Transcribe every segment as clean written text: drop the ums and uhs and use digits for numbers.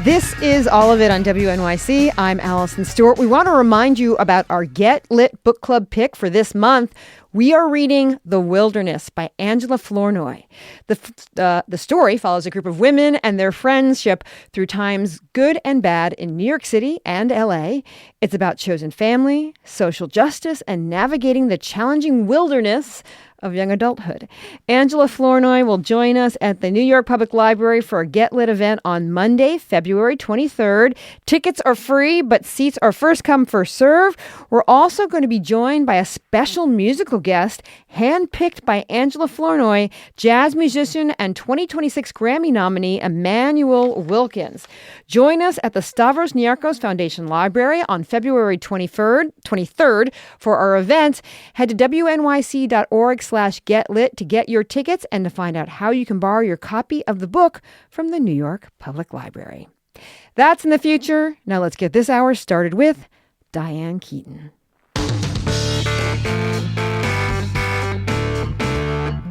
This is All of It on WNYC. I'm Allison Stewart. We want to remind you about our Get Lit book club pick for this month. We are reading The Wilderness by Angela Flournoy. The story follows a group of women and their friendship through times good and bad in New York City and LA. It's about chosen family, social justice, and navigating the challenging wilderness of young adulthood. Angela Flournoy will join us at the New York Public Library for a Get Lit event on Monday, February 23rd. Tickets are free, but seats are first come, first serve. We're also going to be joined by a special musical guest handpicked by Angela Flournoy, jazz musician and 2026 Grammy nominee Emmanuel Wilkins. Join us at the Stavros Niarchos Foundation Library on February 23rd for our event. Head to wnyc.org/getlit to get your tickets and to find out how you can borrow your copy of the book from the New York Public Library. That's in the future. Now let's get this hour started with Diane Keaton.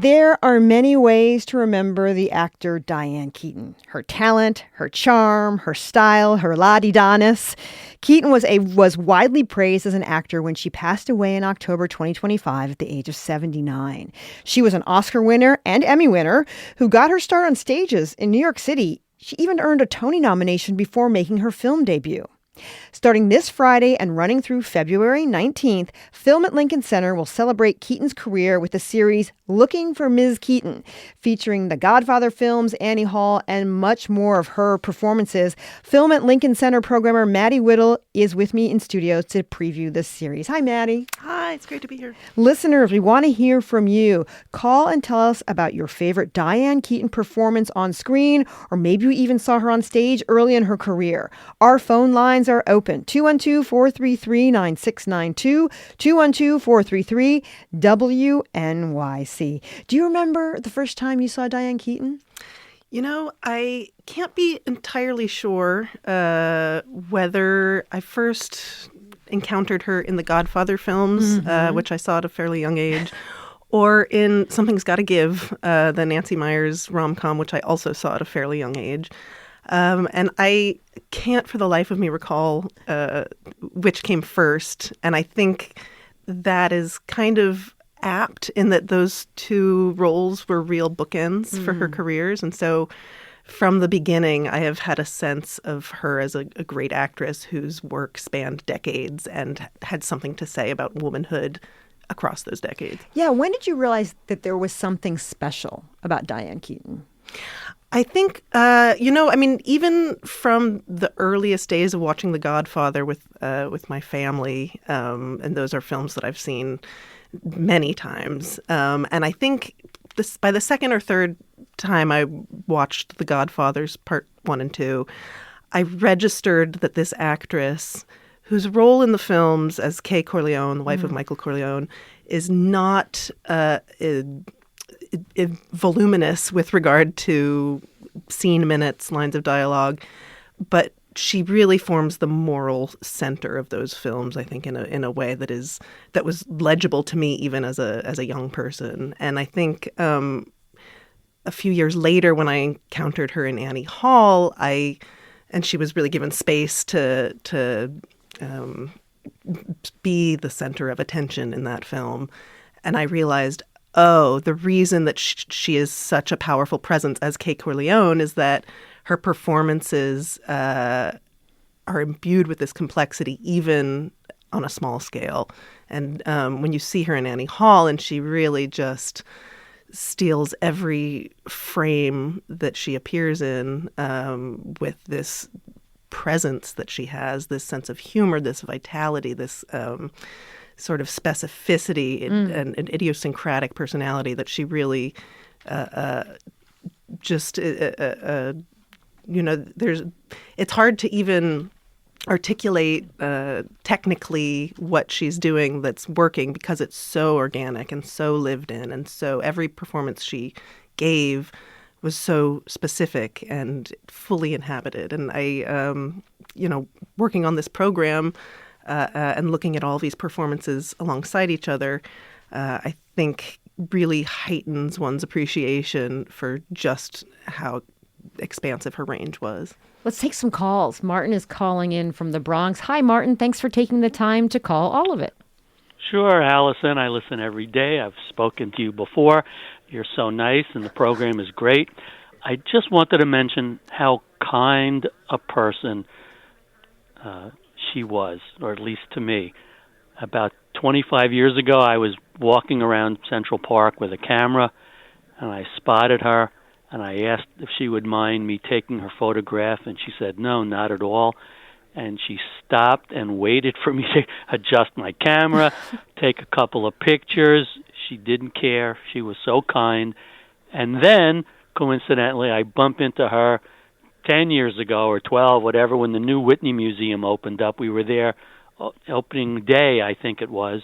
There are many ways to remember the actor Diane Keaton. Her talent, her charm, her style, her la-di-da-ness. Keaton was widely praised as an actor when she passed away in October 2025 at the age of 79. She was an Oscar winner and Emmy winner who got her start on stages in New York City. She even earned a Tony nomination before making her film debut. Starting this Friday and running through February 19th, Film at Lincoln Center will celebrate Keaton's career with the series Looking for Ms. Keaton, featuring the Godfather films, Annie Hall, and much more of her performances. Film at Lincoln Center programmer Maddie Whittle is with me in studio to preview this series. Hi, Maddie. Hi, it's great to be here. Listeners, we want to hear from you. Call and tell us about your favorite Diane Keaton performance on screen, or maybe you even saw her on stage early in her career. Our phone lines are open. 212-433-9692, 212-433-WNYC. Do you remember the first time you saw Diane Keaton? You know, I can't be entirely sure whether I first encountered her in the Godfather films, which I saw at a fairly young age, or in Something's Gotta Give, the Nancy Meyers rom-com, which I also saw at a fairly young age. And I can't for the life of me recall which came first. And I think that is kind of apt in that those two roles were real bookends for her careers. And so from the beginning, I have had a sense of her as a great actress whose work spanned decades and had something to say about womanhood across those decades. Yeah. When did you realize that there was something special about Diane Keaton? I think, even from the earliest days of watching The Godfather with my family, and those are films that I've seen many times. And I think by the second or third time I watched The Godfathers Part 1 and 2, I registered that this actress, whose role in the films as Kay Corleone, the wife of Michael Corleone, is not voluminous with regard to scene minutes, lines of dialogue, but she really forms the moral center of those films, I think, in a way that was legible to me even as a young person. And I think a few years later, when I encountered her in Annie Hall, and she was really given space to be the center of attention in that film, and I realized, oh, the reason that she is such a powerful presence as Kay Corleone is that her performances are imbued with this complexity, even on a small scale. And when you see her in Annie Hall, and she really just steals every frame that she appears in with this presence that she has, this sense of humor, this vitality, this sort of specificity and idiosyncratic personality that she really it's hard to even articulate technically what she's doing that's working because it's so organic and so lived in. And so every performance she gave was so specific and fully inhabited. And I, working on this program and looking at all these performances alongside each other, I think really heightens one's appreciation for just how expansive her range was. Let's take some calls. Martin is calling in from the Bronx. Hi, Martin. Thanks for taking the time to call all of it. Sure, Allison. I listen every day. I've spoken to you before. You're so nice, and the program is great. I just wanted to mention how kind a person she was, or at least to me. About 25 years ago, I was walking around Central Park with a camera, and I spotted her, and I asked if she would mind me taking her photograph, and she said, no, not at all. And she stopped and waited for me to adjust my camera, take a couple of pictures. She didn't care. She was so kind. And then, coincidentally, I bump into her 10 years ago or 12, whatever, when the new Whitney Museum opened up. We were there opening day, I think it was.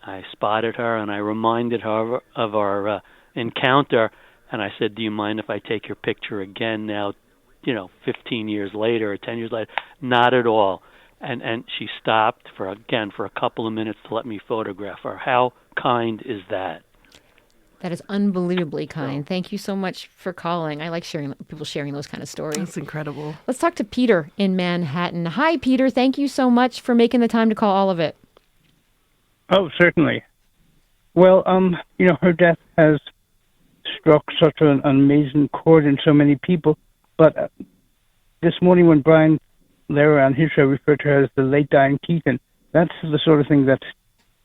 I spotted her, and I reminded her of our encounter, and I said, do you mind if I take your picture again now, 15 years later or 10 years later? Not at all. And she stopped for a couple of minutes to let me photograph her. How kind is that? That is unbelievably kind. Thank you so much for calling. I like people sharing those kind of stories. That's incredible. Let's talk to Peter in Manhattan. Hi, Peter. Thank you so much for making the time to call all of it. Oh, certainly. Well, her death has struck such an amazing chord in so many people. But this morning when Brian Lehrer on his show referred to her as the late Diane Keaton, that's the sort of thing that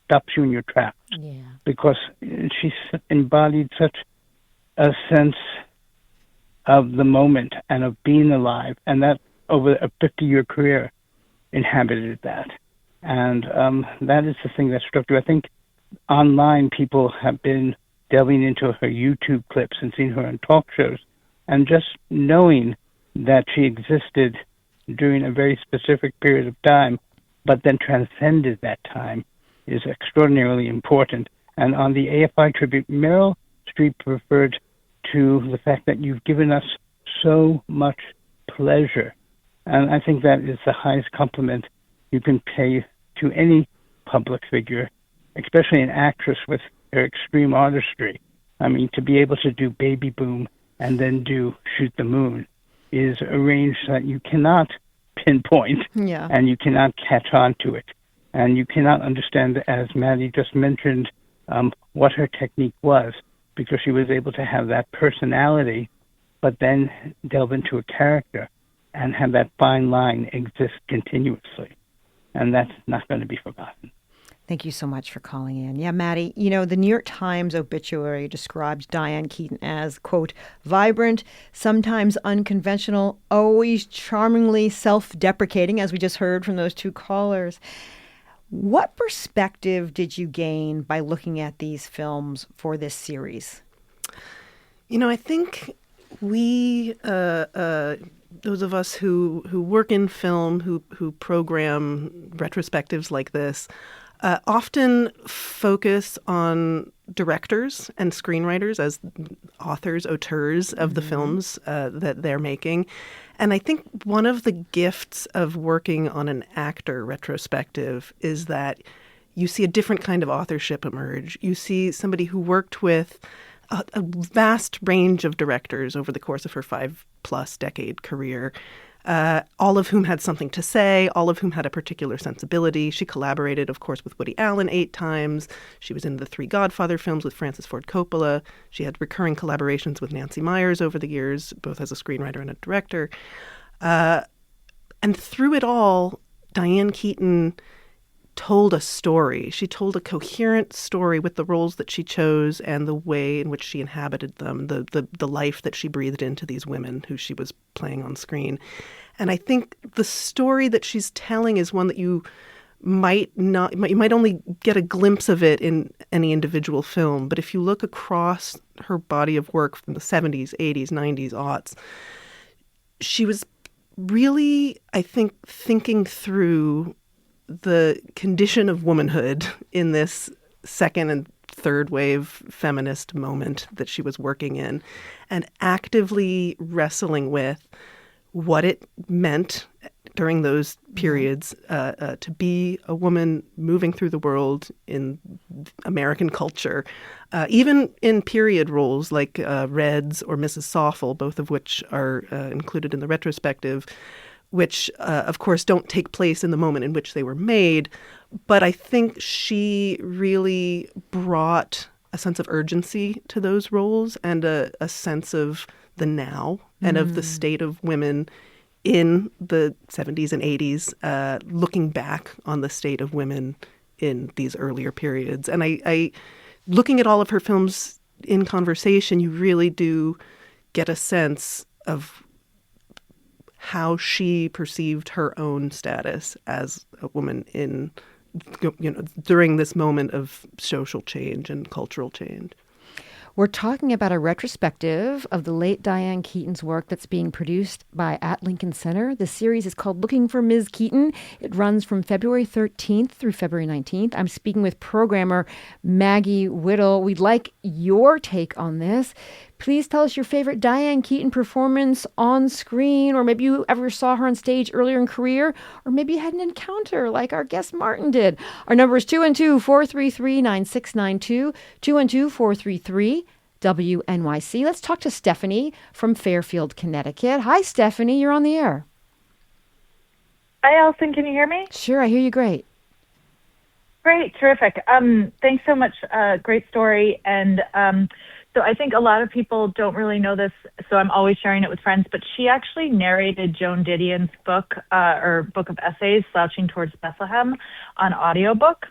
stops you in your tracks. Yeah. Because she embodied such a sense of the moment and of being alive, and that over a 50-year career inhabited that. And that is the thing that struck you. I think online people have been delving into her YouTube clips and seeing her on talk shows, and just knowing that she existed during a very specific period of time, but then transcended that time, is extraordinarily important. And on the AFI tribute, Meryl Streep referred to the fact that you've given us so much pleasure. And I think that is the highest compliment you can pay to any public figure, especially an actress with her extreme artistry. I mean, to be able to do Baby Boom and then do Shoot the Moon is a range that you cannot pinpoint, and you cannot catch on to it. And you cannot understand, as Maddie just mentioned, what her technique was, because she was able to have that personality, but then delve into a character and have that fine line exist continuously. And that's not going to be forgotten. Thank you so much for calling in. Yeah, Maddie, the New York Times obituary described Diane Keaton as, quote, vibrant, sometimes unconventional, always charmingly self-deprecating, as we just heard from those two callers. What perspective did you gain by looking at these films for this series? I think we, those of us who work in film, who program retrospectives like this, often focus on directors and screenwriters as auteurs of the films that they're making. And I think one of the gifts of working on an actor retrospective is that you see a different kind of authorship emerge. You see somebody who worked with a vast range of directors over the course of her 5+ decade career, all of whom had something to say, all of whom had a particular sensibility. She collaborated, of course, with Woody Allen 8 times. She was in the 3 Godfather films with Francis Ford Coppola. She had recurring collaborations with Nancy Meyers over the years, both as a screenwriter and a director. And through it all, Diane Keaton told a story. She told a coherent story with the roles that she chose and the way in which she inhabited them, the life that she breathed into these women who she was playing on screen. And I think the story that she's telling is one that you might only get a glimpse of it in any individual film. But if you look across her body of work from the 70s, 80s, 90s, aughts, she was really, I think, thinking through the condition of womanhood in this second and third wave feminist moment that she was working in, and actively wrestling with what it meant during those periods to be a woman moving through the world in American culture, even in period roles like Reds or Mrs. Soffel, both of which are included in the retrospective, which, of course, don't take place in the moment in which they were made. But I think she really brought a sense of urgency to those roles and a sense of the now and of the state of women in the 70s and 80s, looking back on the state of women in these earlier periods. And I looking at all of her films in conversation, you really do get a sense of how she perceived her own status as a woman in, during this moment of social change and cultural change. We're talking about a retrospective of the late Diane Keaton's work that's being produced by At Lincoln Center. The series is called Looking for Ms. Keaton. It runs from February 13th through February 19th. I'm speaking with programmer Maggie Whittle. We'd like your take on this. Please tell us your favorite Diane Keaton performance on screen, or maybe you ever saw her on stage earlier in career, or maybe you had an encounter like our guest Martin did. Our number is 212-433-9692, 212-433-WNYC. Let's talk to Stephanie from Fairfield, Connecticut. Hi, Stephanie. You're on the air. Hi, Alison. Can you hear me? Sure, I hear you great. Great. Terrific. Thanks so much. Great story. And so I think a lot of people don't really know this, so I'm always sharing it with friends, but she actually narrated Joan Didion's book, or book of essays, Slouching Towards Bethlehem, on audiobook,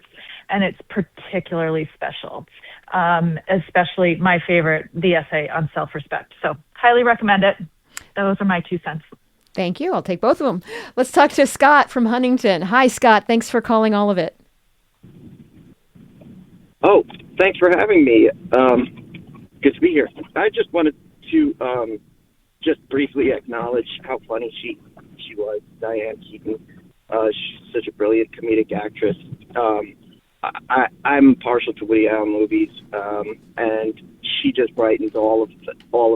and it's particularly special, especially my favorite, the essay on self-respect. So highly recommend it. Those are my 2 cents. Thank you. I'll take both of them. Let's talk to Scott from Huntington. Hi, Scott. Thanks for calling All of It. Oh, thanks for having me. Good to be here. I just wanted to just briefly acknowledge how funny she was, Diane Keaton. She's such a brilliant comedic actress. I'm partial to Woody Allen movies, and she just brightens all of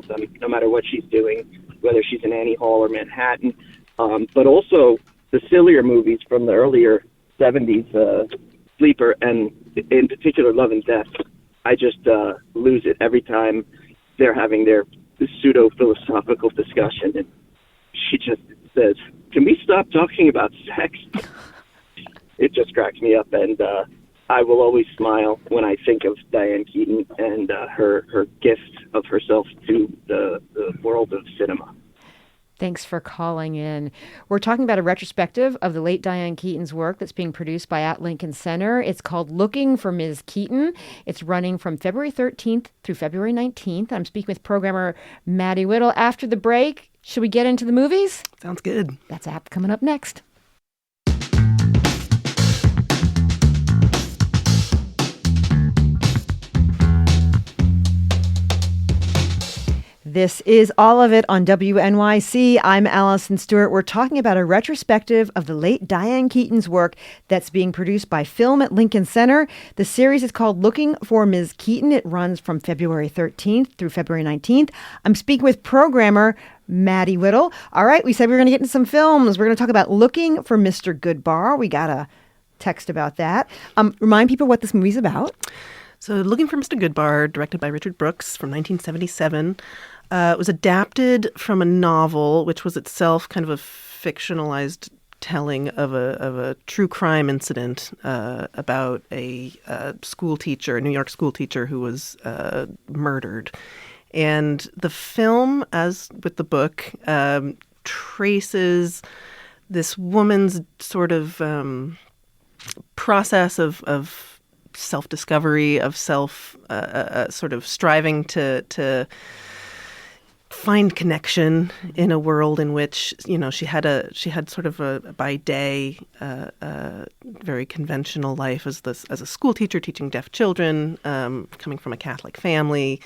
them, no matter what she's doing, whether she's in Annie Hall or Manhattan. But also the sillier movies from the earlier 70s, Sleeper, and in particular Love and Death. I just lose it every time they're having their pseudo-philosophical discussion, and she just says, "Can we stop talking about sex?" It just cracks me up, and I will always smile when I think of Diane Keaton and her gift of herself to the world of cinema. Thanks for calling in. We're talking about a retrospective of the late Diane Keaton's work that's being produced by At Lincoln Center. It's called Looking for Ms. Keaton. It's running from February 13th through February 19th. I'm speaking with programmer Maddie Whittle. After the break, should we get into the movies? Sounds good. That's apt coming up next. This is All of It on WNYC. I'm Allison Stewart. We're talking about a retrospective of the late Diane Keaton's work that's being produced by Film at Lincoln Center. The series is called Looking for Ms. Keaton. It runs from February 13th through February 19th. I'm speaking with programmer Maddie Whittle. All right, we said we were going to get into some films. We're going to talk about Looking for Mr. Goodbar. We got a text about that. Remind people what this movie's about. So Looking for Mr. Goodbar, directed by Richard Brooks from 1977. It was adapted from a novel, which was itself kind of a fictionalized telling of a true crime incident about a school teacher, a New York school teacher who was murdered. And the film, as with the book, traces this woman's sort of process of self-discovery, of sort of striving to find connection in a world in which, she had sort of a by day very conventional life as a school teacher teaching deaf children, coming from a Catholic family,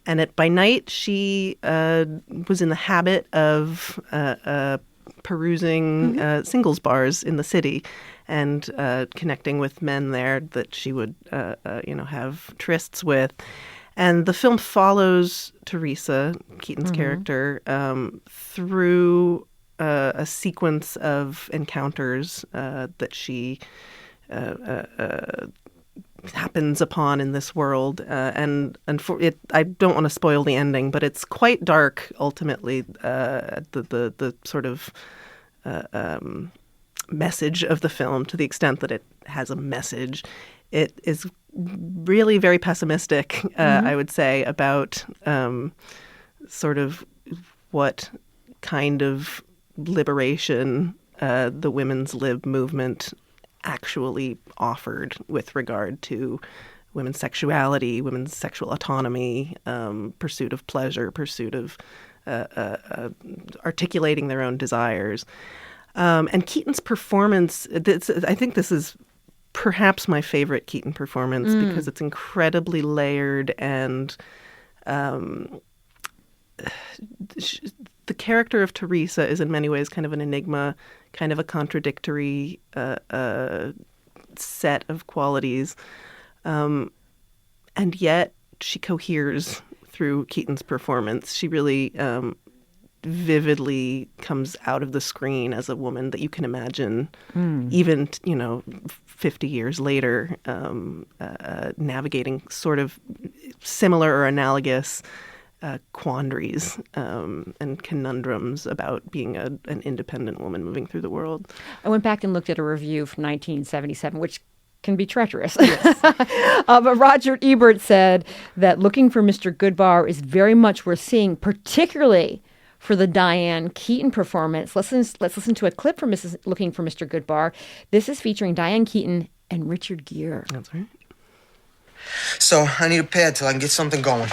and by night she was in the habit of perusing singles bars in the city and connecting with men there that she would have trysts with. And the film follows Teresa, Keaton's character, through a sequence of encounters that she happens upon in this world, and for it, I don't want to spoil the ending, but it's quite dark ultimately. The sort of message of the film, to the extent that it has a message, it is really very pessimistic. I would say about sort of what kind of liberation the women's lib movement actually offered with regard to women's sexuality, women's sexual autonomy, pursuit of pleasure, pursuit of articulating their own desires. And Keaton's performance, I think this is perhaps my favorite Keaton performance because it's incredibly layered, and the character of Teresa is in many ways kind of an enigma, kind of a contradictory set of qualities. And yet she coheres through Keaton's performance. She really vividly comes out of the screen as a woman that you can imagine even, 50 years later, navigating sort of similar or analogous quandaries and conundrums about being an independent woman moving through the world. I went back and looked at a review from 1977, which can be treacherous. Yes. But Roger Ebert said that Looking for Mr. Goodbar is very much worth seeing, particularly for the Diane Keaton performance. Let's listen to a clip from Looking for Mr. Goodbar. This is featuring Diane Keaton and Richard Gere. That's right. So, I need a pad till I can get something going.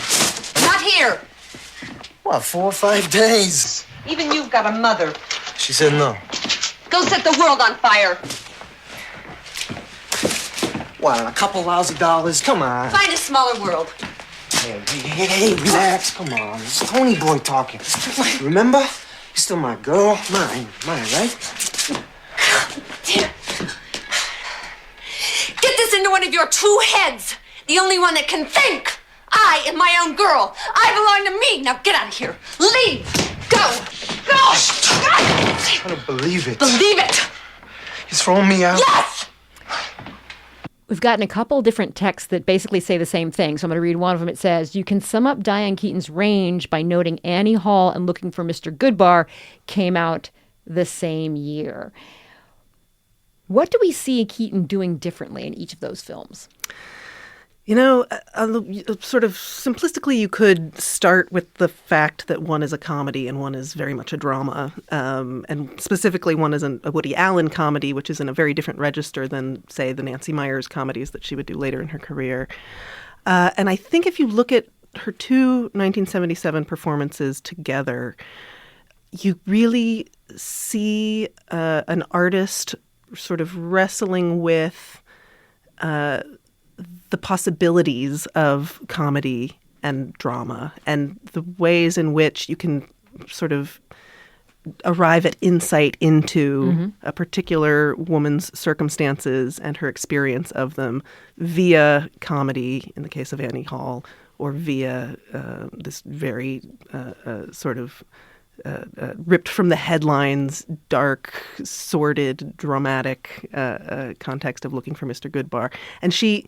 Not here. What, 4 or 5 days? Even you've got a mother. She said no. Go set the world on fire. What, a couple lousy dollars? Come on. Find a smaller world. Hey, relax. Come on. It's Tony boy talking. Remember? You're still my girl. Mine, right? Damn. Get this into one of your 2 heads. The only one that can think. I am my own girl. I belong to me. Now get out of here. Leave. Go. Go. I don't believe it. Believe it. He's throwing me out. Yes. We've gotten a couple different texts that basically say the same thing. So I'm going to read one of them. It says, you can sum up Diane Keaton's range by noting Annie Hall and Looking for Mr. Goodbar came out the same year. What do we see Keaton doing differently in each of those films? Sort of simplistically, you could start with the fact that one is a comedy and one is very much a drama. And specifically, one is a Woody Allen comedy, which is in a very different register than, say, the Nancy Meyers comedies that she would do later in her career. And I think if you look at her 2 1977 performances together, you really see an artist sort of wrestling with the possibilities of comedy and drama and the ways in which you can sort of arrive at insight into a particular woman's circumstances and her experience of them via comedy, in the case of Annie Hall, or via this very sort of ripped from the headlines, dark, sordid, dramatic context of Looking for Mr. Goodbar. And she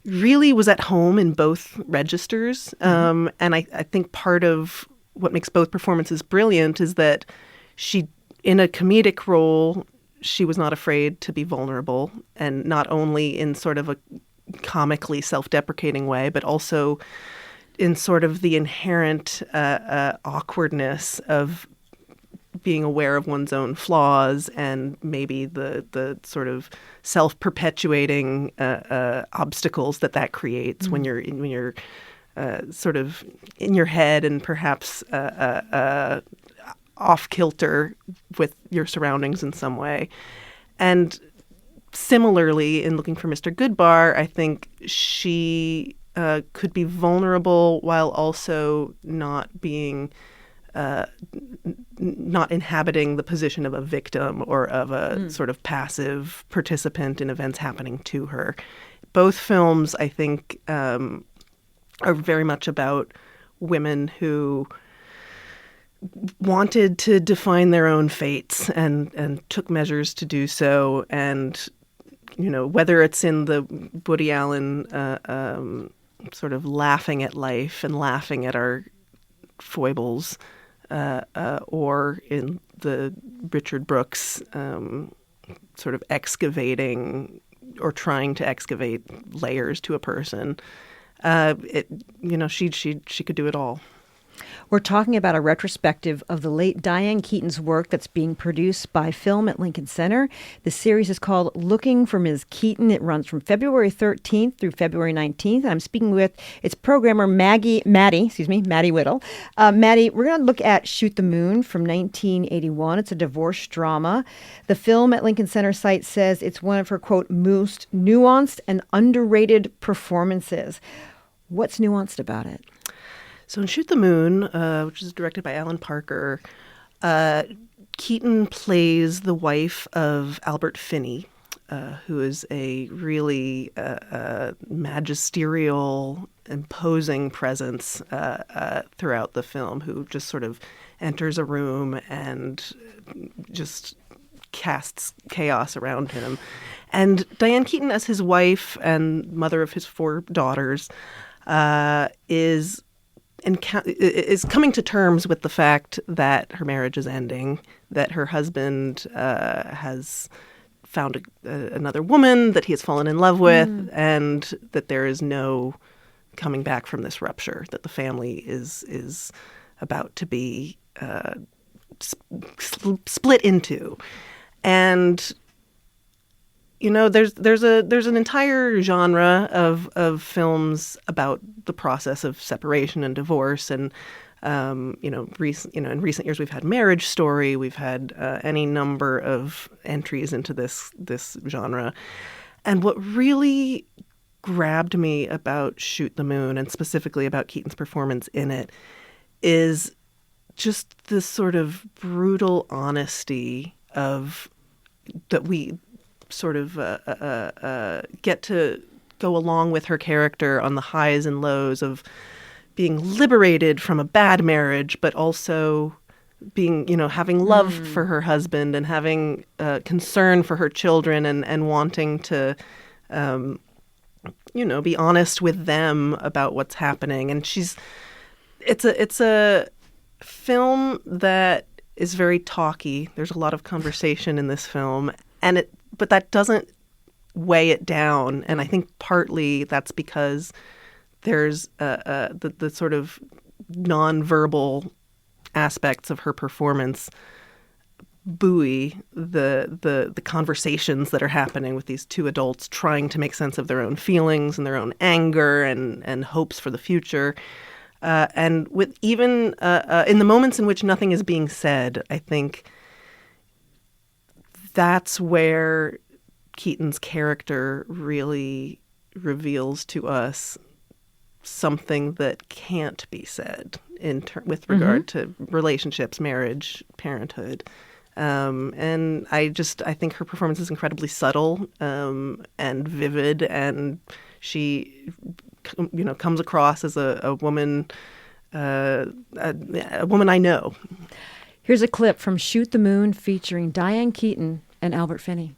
really was at home in both registers. And I think part of what makes both performances brilliant is that she, in a comedic role, she was not afraid to be vulnerable, and not only in sort of a comically self-deprecating way, but also in sort of the inherent awkwardness of being aware of one's own flaws and maybe the sort of self-perpetuating obstacles that creates when you're sort of in your head and perhaps off kilter with your surroundings in some way. And similarly, in Looking for Mr. Goodbar, I think she could be vulnerable while also not being, not inhabiting the position of a victim or of a sort of passive participant in events happening to her. Both films, I think, are very much about women who wanted to define their own fates and took measures to do so. And, whether it's in the Woody Allen sort of laughing at life and laughing at our foibles, or in the Richard Brooks sort of excavating or trying to excavate layers to a person, she could do it all. We're talking about a retrospective of the late Diane Keaton's work that's being produced by Film at Lincoln Center. The series is called Looking for Ms. Keaton. It runs from February 13th through February 19th. And I'm speaking with its programmer, Maddie Whittle. Maddie, we're going to look at Shoot the Moon from 1981. It's a divorce drama. The Film at Lincoln Center site says it's one of her, quote, most nuanced and underrated performances. What's nuanced about it? So in Shoot the Moon, which is directed by Alan Parker, Keaton plays the wife of Albert Finney, who is a really magisterial, imposing presence throughout the film, who just sort of enters a room and just casts chaos around him. And Diane Keaton, as his wife and mother of his 4 daughters, is coming to terms with the fact that her marriage is ending, that her husband has found another woman that he has fallen in love with, and that there is no coming back from this rupture, that the family is about to be split into. And there's an entire genre of films about the process of separation and divorce, and in recent years we've had Marriage Story, we've had any number of entries into this genre, and what really grabbed me about Shoot the Moon, and specifically about Keaton's performance in it, is just this sort of brutal honesty that we sort of get to go along with her character on the highs and lows of being liberated from a bad marriage, but also being, having love for her husband and having concern for her children and wanting to, be honest with them about what's happening. And it's a film that is very talky. There's a lot of conversation in this film, but that doesn't weigh it down. And I think partly that's because there's the sort of nonverbal aspects of her performance buoy the conversations that are happening with these 2 adults trying to make sense of their own feelings and their own anger and hopes for the future. And with even in the moments in which nothing is being said, I think that's where Keaton's character really reveals to us something that can't be said with regard to relationships, marriage, parenthood. And I think her performance is incredibly subtle and vivid, and she comes across as a woman, a woman I know. Here's a clip from Shoot the Moon featuring Diane Keaton and Albert Finney.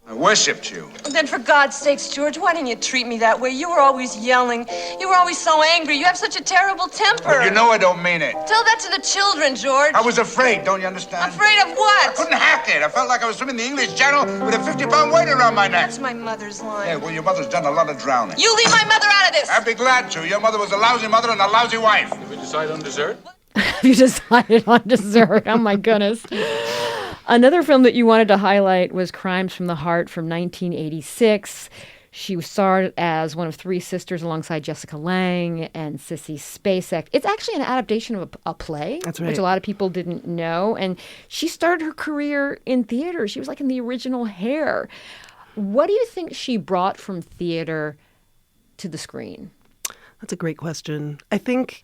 I worshipped you. Then for God's sakes, George, why didn't you treat me that way? You were always yelling. You were always so angry. You have such a terrible temper. But you know I don't mean it. Tell that to the children, George. I was afraid, don't you understand? Afraid of what? I couldn't hack it. I felt like I was swimming the English Channel with a 50-pound weight around my neck. That's my mother's line. Yeah, well, your mother's done a lot of drowning. You leave my mother out of this. I'd be glad to. Your mother was a lousy mother and a lousy wife. Did we decide on dessert? You decided on dessert. Oh, my goodness. Another film that you wanted to highlight was Crimes from the Heart from 1986. She starred as one of 3 sisters alongside Jessica Lange and Sissy Spacek. It's actually an adaptation of a play, That's right. which a lot of people didn't know. And she started her career in theater. She was like in the original Hair. What do you think she brought from theater to the screen? That's a great question. I think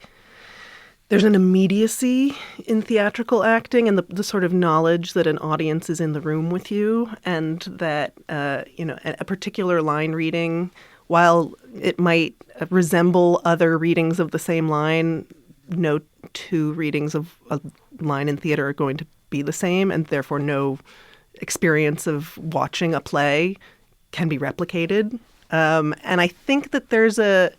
there's an immediacy in theatrical acting and the sort of knowledge that an audience is in the room with you, and that, a particular line reading, while it might resemble other readings of the same line, no 2 readings of line in theater are going to be the same, and therefore no experience of watching a play can be replicated. And I think that there's a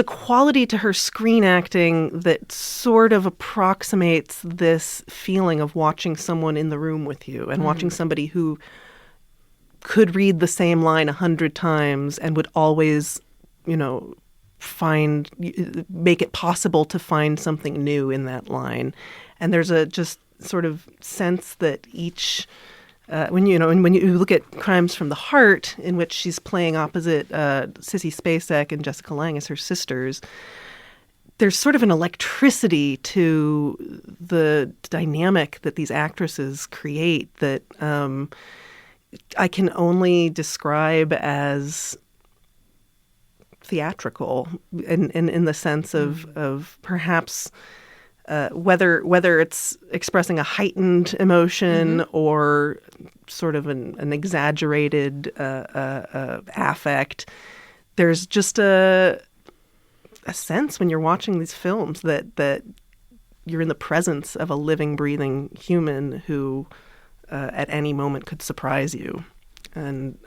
quality to her screen acting that sort of approximates this feeling of watching someone in the room with you and watching somebody who could read the same line 100 times and would always, make it possible to find something new in that line. And there's a just sort of sense that each when you look at Crimes from the Heart, in which she's playing opposite Sissy Spacek and Jessica Lange as her sisters, there's sort of an electricity to the dynamic that these actresses create that I can only describe as theatrical, in the sense of perhaps whether it's expressing a heightened emotion or sort of an exaggerated affect. There's just a sense when you're watching these films that you're in the presence of a living, breathing human who at any moment could surprise you. And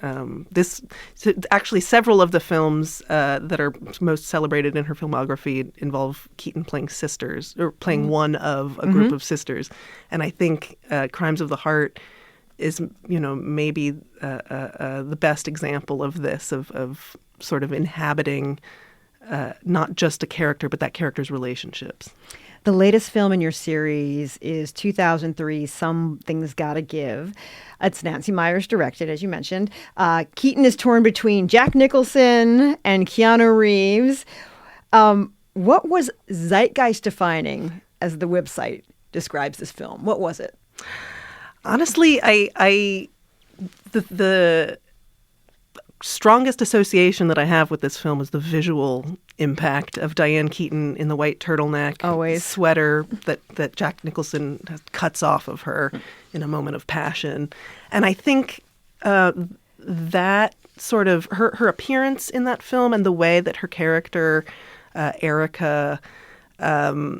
actually, several of the films that are most celebrated in her filmography involve Keaton playing sisters, or playing one of a group of sisters. And I think Crimes of the Heart is, maybe the best example of this, of sort of inhabiting not just a character, but that character's relationships. The latest film in your series is 2003, Something's Gotta Give. It's Nancy Meyers directed, as you mentioned. Keaton is torn between Jack Nicholson and Keanu Reeves. What was zeitgeist defining, as the website describes this film? What was it? Honestly, the strongest association that I have with this film is the visual impact of Diane Keaton in the white turtleneck sweater that Jack Nicholson cuts off of her in a moment of passion. And I think that sort of her appearance in that film and the way that her character, Erica,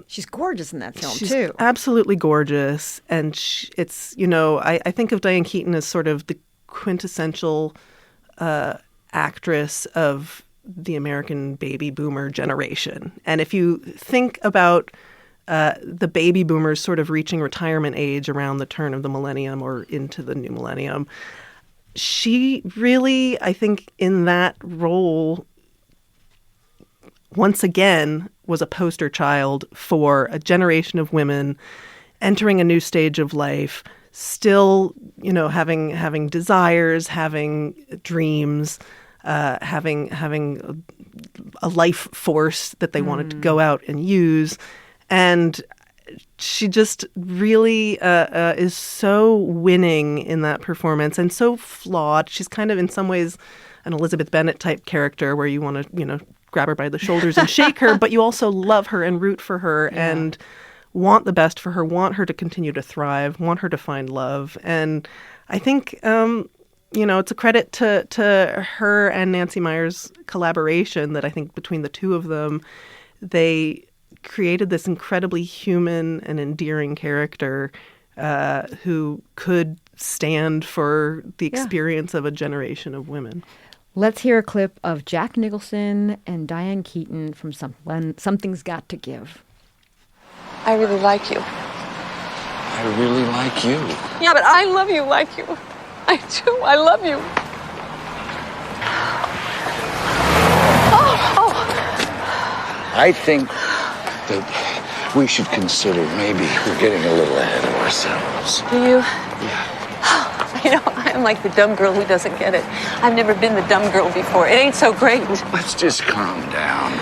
she's gorgeous in that film, she's too. Absolutely gorgeous. And it's, I think of Diane Keaton as sort of the quintessential actress of the American baby boomer generation. And if you think about the baby boomers sort of reaching retirement age around the turn of the millennium or into the new millennium, she really, I think, in that role, once again, was a poster child for a generation of women entering a new stage of life, still, having desires, having dreams, having a life force that they wanted to go out and use. And she just really is so winning in that performance and so flawed. She's kind of in some ways an Elizabeth Bennet type character where you want to, grab her by the shoulders and shake her, but you also love her and root for her and want the best for her, want her to continue to thrive, want her to find love. And I think, it's a credit to her and Nancy Meyers' collaboration that I think between the two of them, they created this incredibly human and endearing character who could stand for the experience of a generation of women. Let's hear a clip of Jack Nicholson and Diane Keaton from Something's Got to Give. I really like you. I really like you. Yeah, but I love you like you. I do. I love you. I think that we should consider maybe we're getting a little ahead of ourselves. Do you? Yeah. I'm like the dumb girl who doesn't get it. I've never been the dumb girl before. It ain't so great. Let's just calm down.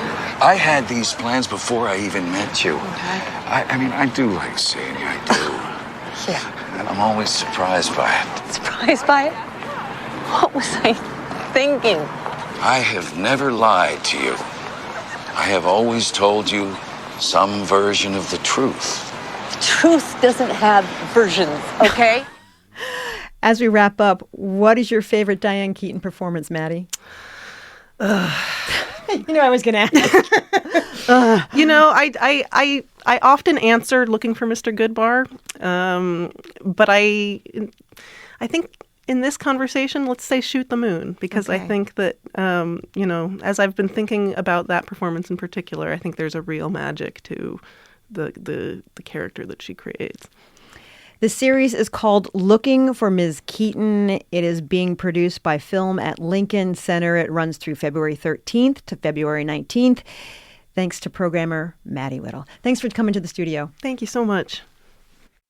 I had these plans before I even met you. Okay. I do like seeing you. I do. Yeah. And I'm always surprised by it. Surprised by it? What was I thinking? I have never lied to you. I have always told you some version of the truth. The truth doesn't have versions, okay? As we wrap up, what is your favorite Diane Keaton performance, Maddie? I was going to ask. I often answer looking for Mr. Goodbar, but I think in this conversation, let's say shoot the moon, because I think that, as I've been thinking about that performance in particular, I think there's a real magic to the character that she creates. The series is called Looking for Ms. Keaton. It is being produced by Film at Lincoln Center. It runs through February 13th to February 19th. Thanks to programmer Maddie Whittle. Thanks for coming to the studio. Thank you so much.